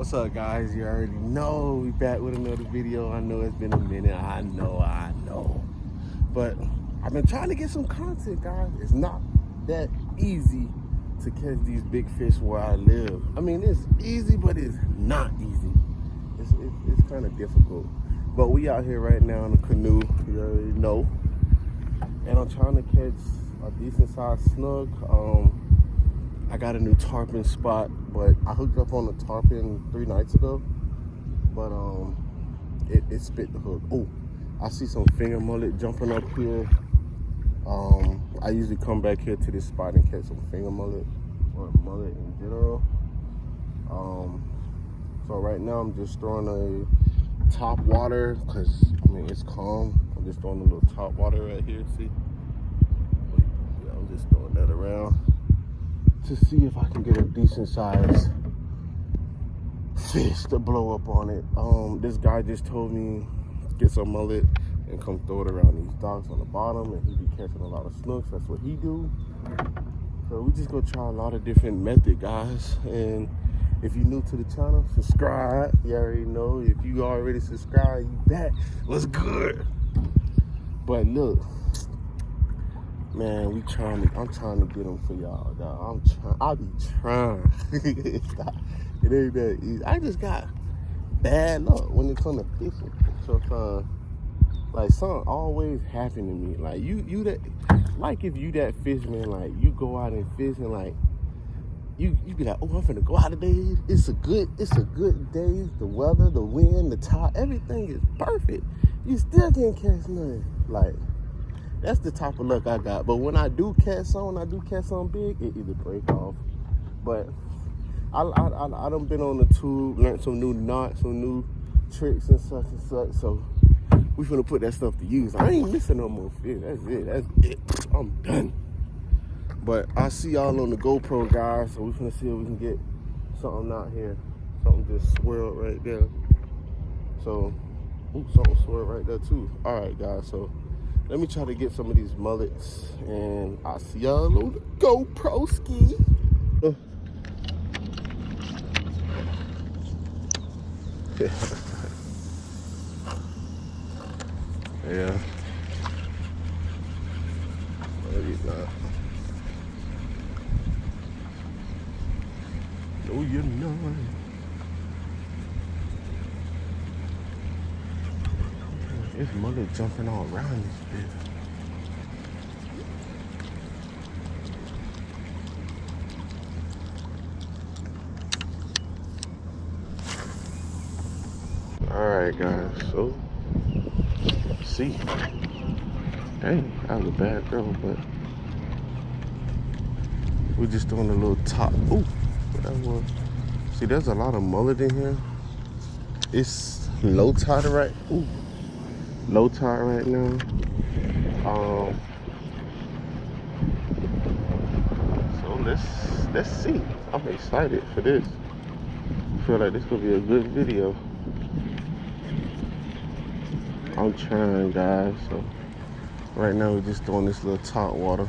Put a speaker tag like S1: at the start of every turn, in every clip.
S1: What's up, guys? You already know we back with another video. I know it's been a minute. I know. But I've been trying to get some content, guys. It's not that easy to catch these big fish where I live. I mean, it's easy, but it's not easy. It's kind of difficult. But we out here right now in a canoe. You already know. And I'm trying to catch a decent sized snook. I got a new tarpon spot, but I hooked up on the tarpon 3 nights ago, but it spit the hook. Oh, I see some finger mullet jumping up here. I usually come back here to this spot and catch some finger mullet or mullet in general. So right now I'm just throwing a top water because I mean it's calm. I'm just throwing a little top water right here. See? Yeah, I'm just throwing that around to see if I can get a decent size fish to blow up on it. This guy just told me get some mullet and come throw it around these docks on the bottom, and he be catching a lot of snooks. That's what he do. So we just gonna try a lot of different methods, guys. And if you're new to the channel, subscribe. You already know. If you already subscribed, you back. What's good? But look, man, I'm trying to get them for y'all, dog. I be trying. It ain't that easy. I just got bad luck when it comes to fishing. Sometimes, like, something always happen to me. Like, you that, like, if you that fisherman, like, you go out and fish and, like, you be like, oh, I'm finna go out today. It's a good day. The weather, the wind, the tide, everything is perfect. You still can't catch nothing. Like, that's the type of luck I got. But when I do catch something big, it either break off. But I done been on the tube, learned some new knots, some new tricks and such. So we finna put that stuff to use. I ain't missing no more fish. That's it. I'm done. But I see y'all on the GoPro, guys. So we finna see if we can get something out here. Something just swirled right there. So, something swirled right there too. All right, guys. So let me try to get some of these mullets, and I'll see y'all on the GoPro ski. Yeah. Maybe not. No, you're not. There's mullet jumping all around this bit. Alright, guys, so see. Dang, that was a bad throw, but we're just doing a little top. Ooh, that was. See, there's a lot of mullet in here. It's low tide right. Ooh. Low tide right now. So let's see. I'm excited for this. I feel like this gonna be a good video. I'm trying, guys. So right now we're just doing this little top water.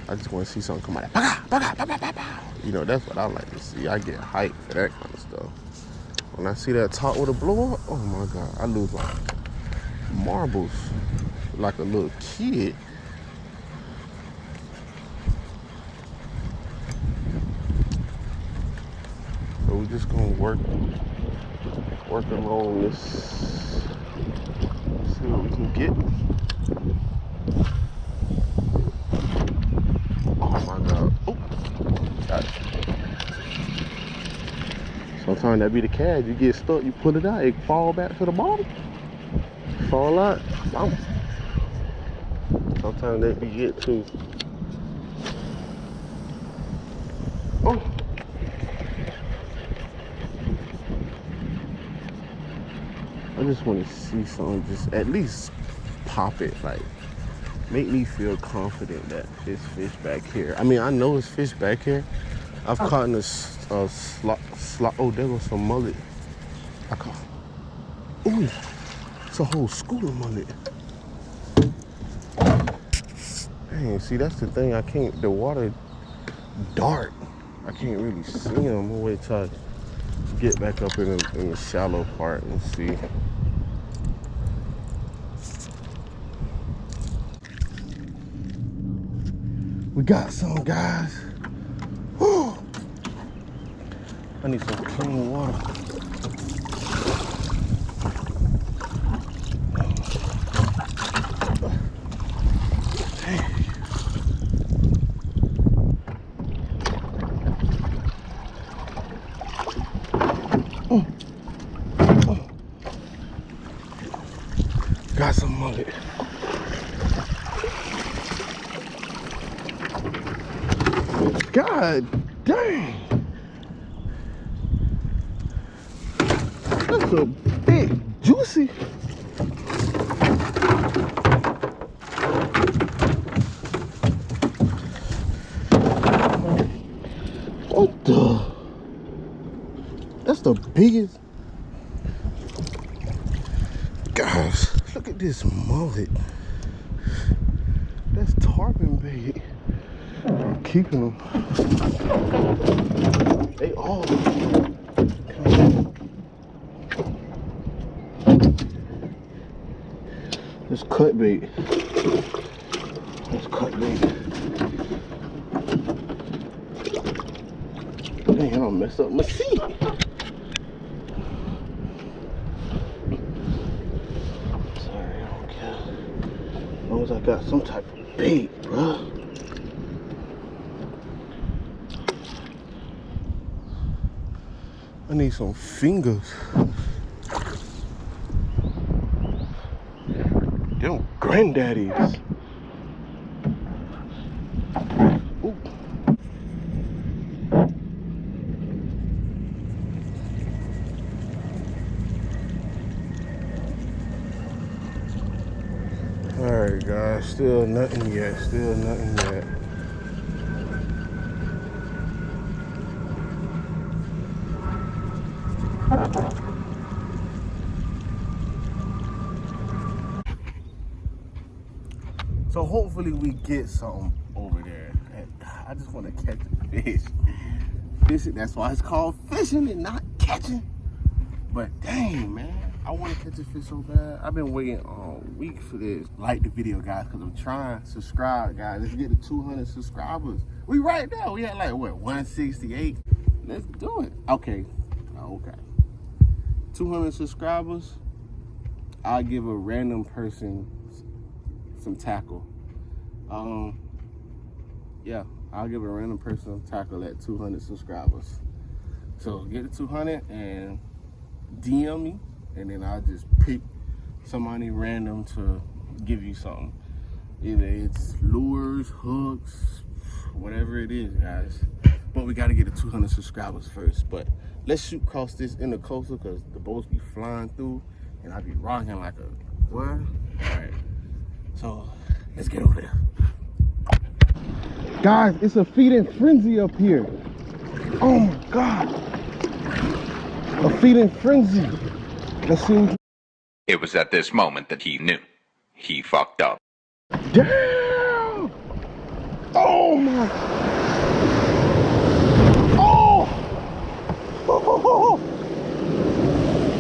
S1: I just want to see something come out. You know, that's what I like to see. I get hyped for that kind of stuff. When I see that top with a blower, oh my God, I lose like marbles, like a little kid. So we're just gonna work along this, see what we can get. Oh my God, oh, got it. Sometimes that be the catch. You get stuck, you pull it out, it fall back to the bottom. Fall out. Boom. Sometimes that be it too. Oh. I just want to see something, just at least pop it, like make me feel confident that there's fish back here. I mean, I know it's fish back here. I've caught in a slot. Oh, there goes some mullet. I caught. Ooh, it's a whole school of mullet. Dang, see, that's the thing. I can't. The water dark. I can't really see them. I'm gonna wait till I get back up in the shallow part and see. We got some, guys. Whew. I need some clean water. Got some mullet. God dang. That's a big juicy. What the? That's the biggest. Guys, look at this mullet. That's tarpon bait. I'm keeping them. They all. This cut bait. That's cut bait. Dang, I don't mess up my seat. Sorry, I don't care. As long as I got some type of bait, bro. I need some fingers. Them granddaddies. Ooh. Alright guys, still nothing yet, still nothing yet. So hopefully we get something over there. And I just want to catch a fish. Fishing, that's why it's called fishing and not catching. But dang, man, I want to catch a fish so bad. I've been waiting all week for this. Like the video, guys, because I'm trying. Subscribe, guys. Let's get to 200 subscribers. We right now. We at like, what, 168? Let's do it. Okay. Okay. 200 subscribers. I'll give a random person some tackle. Yeah, I'll give a random person some tackle at 200 subscribers. So get to 200 and DM me, and then I'll just pick somebody random to give you something. Either it's lures, hooks, whatever it is, guys. But we gotta get to 200 subscribers first. But let's shoot across this intercoastal because the boats be flying through and I be rocking like a what? All right. So let's get over there. Guys, it's a feeding frenzy up here. Oh my God. A feeding frenzy. Let's see.
S2: It was at this moment that he knew. He fucked up.
S1: Damn! Oh my. Oh!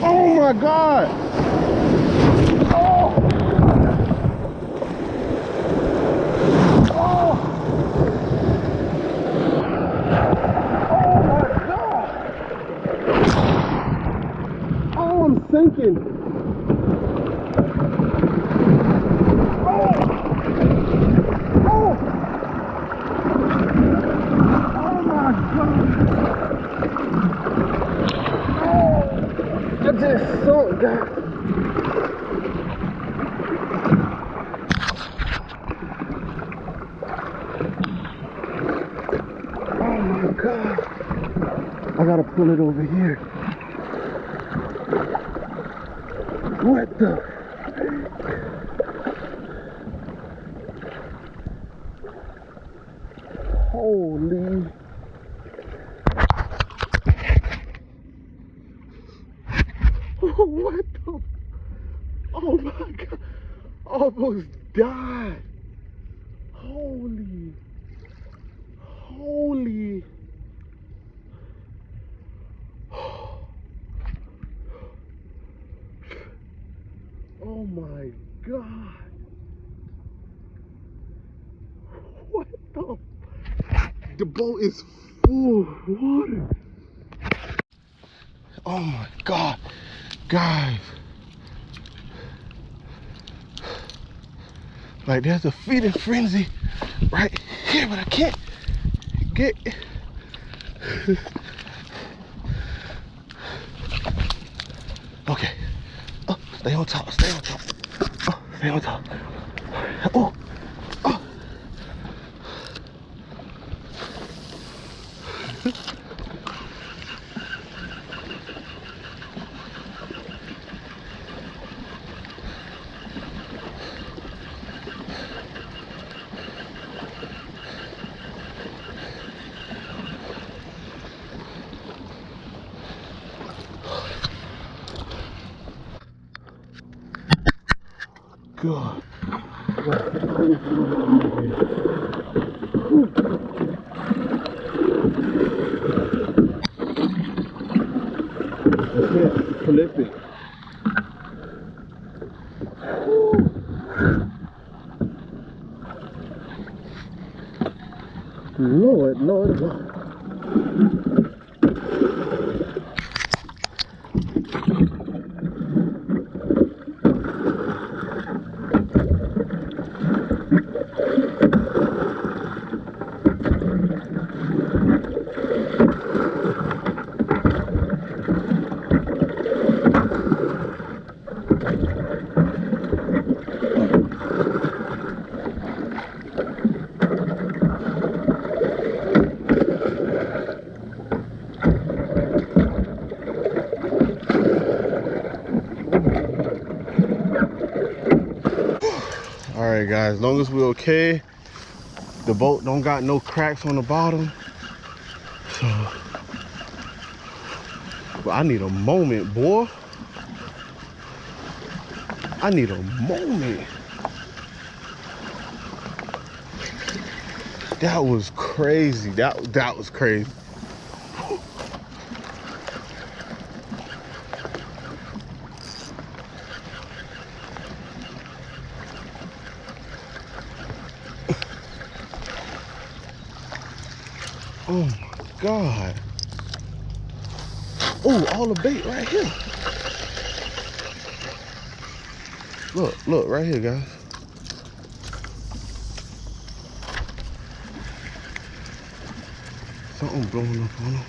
S1: Oh my God! Oh! Oh! Oh my God! Oh, I'm sinking. Oh! Oh! Oh my God! Oh! I just sunk, guys. Oh my God. I gotta pull it over here. What the? Holy. What the? Oh my God. Almost died. Holy. Holy. my God. What the? The boat is full of water. Oh my God. Guys. Like there's a feeding frenzy right here, but I can't get. Okay. Oh, stay on top. Stay on top. Oh, stay on top. Oh. Oh. God. I can't flip it. Lord, Lord, Lord. All right, guys, as long as we're okay, the boat don't got no cracks on the bottom. So, but I need a moment, boy. I need a moment. That was crazy. That was crazy. Oh my God. Oh, all the bait right here. Look, right here, guys. Something blowing up on them.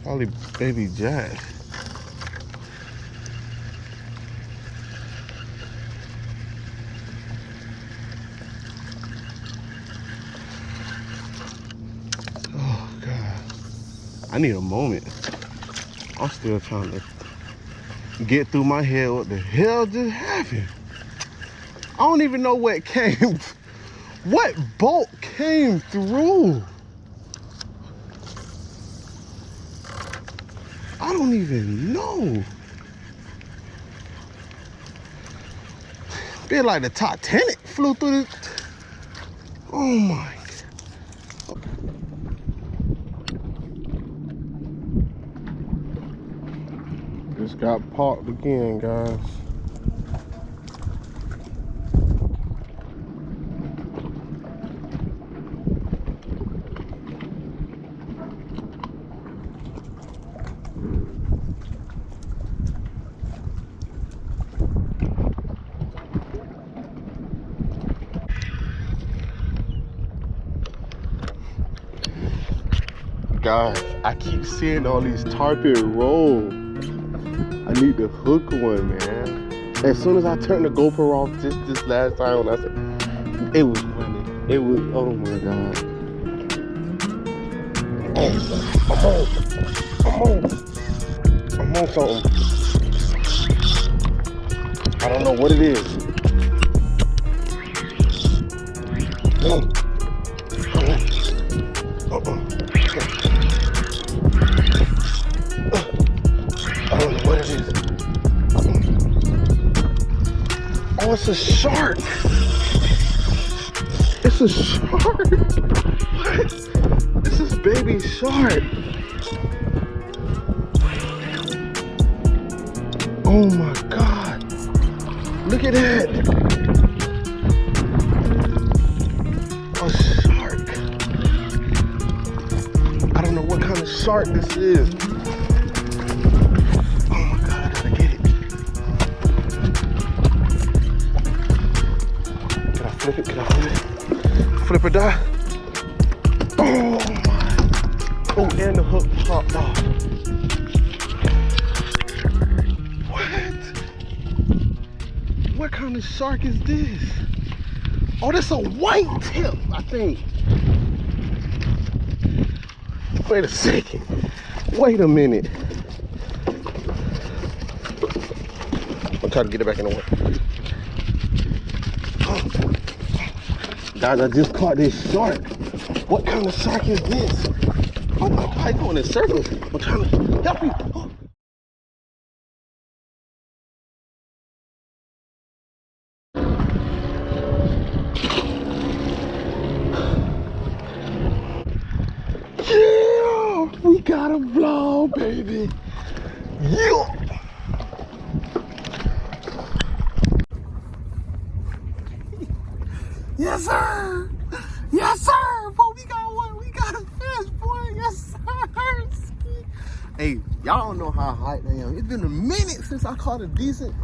S1: Probably baby jack. I need a moment. I'm still trying to get through my head what the hell just happened. I don't even know what came, what boat came through. I don't even know. Feel like the Titanic flew through this. Oh my. Just got parked again, guys. Guys, I keep seeing all these tarpon roll. I need to hook one, man. As soon as I turned the GoPro off this last time, I said, it was funny. It was, oh my God. I'm on something. I don't know what it is. I don't know what it is. Oh, it's a shark. It's a shark. What? This is big. baby shark. Oh my God. Look at that. A shark. I don't know what kind of shark this is. Oh my God, I gotta get it. Can I flip it? Can I flip it? Flip or die? Oh my. Oh, and the hook popped off. What kind of shark is this? Oh, that's a white tip, I think. Wait a second. Wait a minute. I'm trying to get it back in the water. Guys, I just caught this shark. What kind of shark is this? Oh my God, I'm going in circles. I'm trying to help you. Oh. Yeah, we got a vlog, baby. Yeah. Yes, sir. Yes, sir. Boy, we got one. We got a fish, boy. Yes, sir. Hey, y'all don't know how hyped I am. It's been a minute since I caught a decent,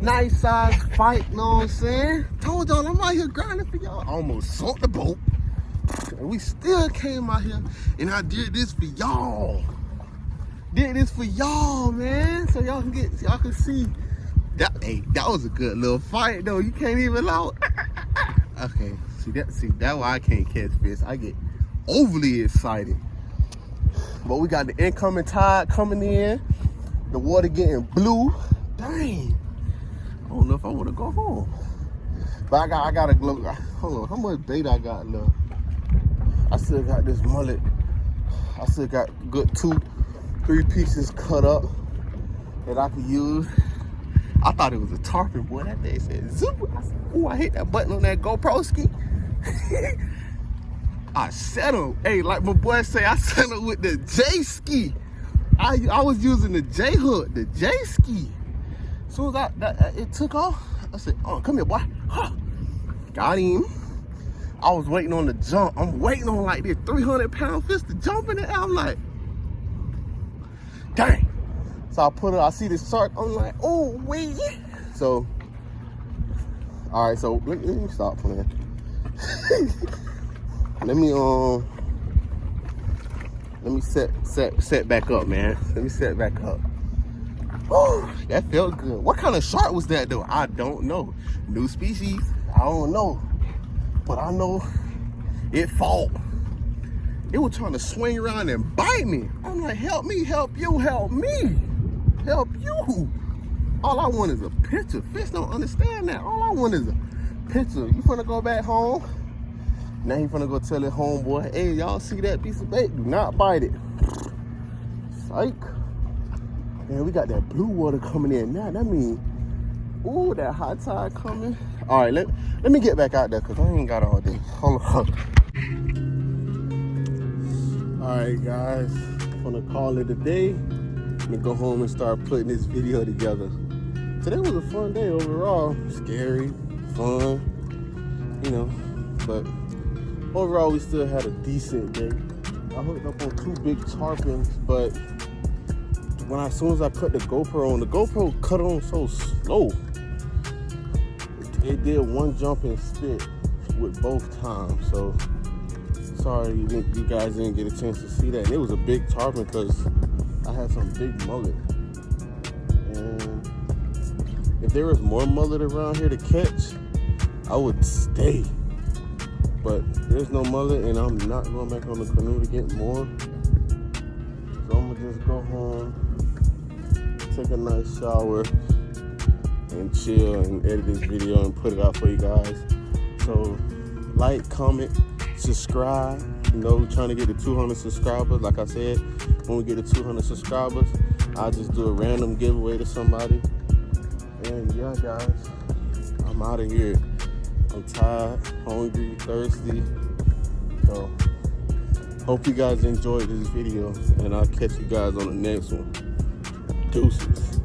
S1: nice size fight. You know what I'm saying? Told y'all I'm out here grinding for y'all. I almost sunk the boat. And we still came out here and I did this for y'all. Did this for y'all, man. So y'all can see that. Hey, that was a good little fight though. You can't even allow. Okay, see that's why I can't catch fish. I get overly excited. But we got the incoming tide coming in. The water getting blue. Dang. I don't know if I want to go home. But I got a glow. Hold on, how much bait I got left? I still got this mullet. I still got good 2-3 pieces cut up that I could use. I thought it was a tarpon, boy. That thing said zoop. I said, ooh, I hit that button on that GoPro ski. I set him. Hey, like my boy say, I set him with the J ski. I was using the J hook, the J ski. As soon as it took off, I said, oh, come here, boy. Huh. Got him. I was waiting on the jump. I'm waiting on like this 300-pound fish to jump in the air. I'm like, dang. So I see this shark. I'm like, oh, wait. So, all right, so let me stop playing. Let me set back up, man. Let me set back up. Oh, that felt good. What kind of shark was that though? I don't know. New species, I don't know. But I know it fought. It was trying to swing around and bite me. I'm like, help me, help you, help me. Help you. All I want is a picture. Fish don't understand that. All I want is a picture. You finna go back home. Now you finna go tell it homeboy, hey, y'all see that piece of bait? Do not bite it. Psych. Man, we got that blue water coming in now. That means, ooh, that high tide coming. All right, let me get back out there because I ain't got all day. Hold on. All right, guys, I'm gonna call it a day. I'm gonna go home and start putting this video together. Today was a fun day overall. Scary, fun, you know, but overall we still had a decent day. I hooked up on 2 big tarpons, but as soon as I cut the GoPro on, the GoPro cut on so slow. It did one jump and spit with both times, so sorry you guys didn't get a chance to see that. And it was a big tarpon because I had some big mullet. And if there was more mullet around here to catch, I would stay. But there's no mullet and I'm not going back on the canoe to get more. So I'm gonna just go home, take a nice shower, and chill and edit this video and put it out for you guys. So like, comment, subscribe. You know, we're trying to get to 200 subscribers. Like I said, when we get to 200 subscribers, I'll just do a random giveaway to somebody. And yeah, guys, I'm out of here. I'm tired, hungry, thirsty. So Hope you guys enjoyed this video, and I'll catch you guys on the next one. Deuces.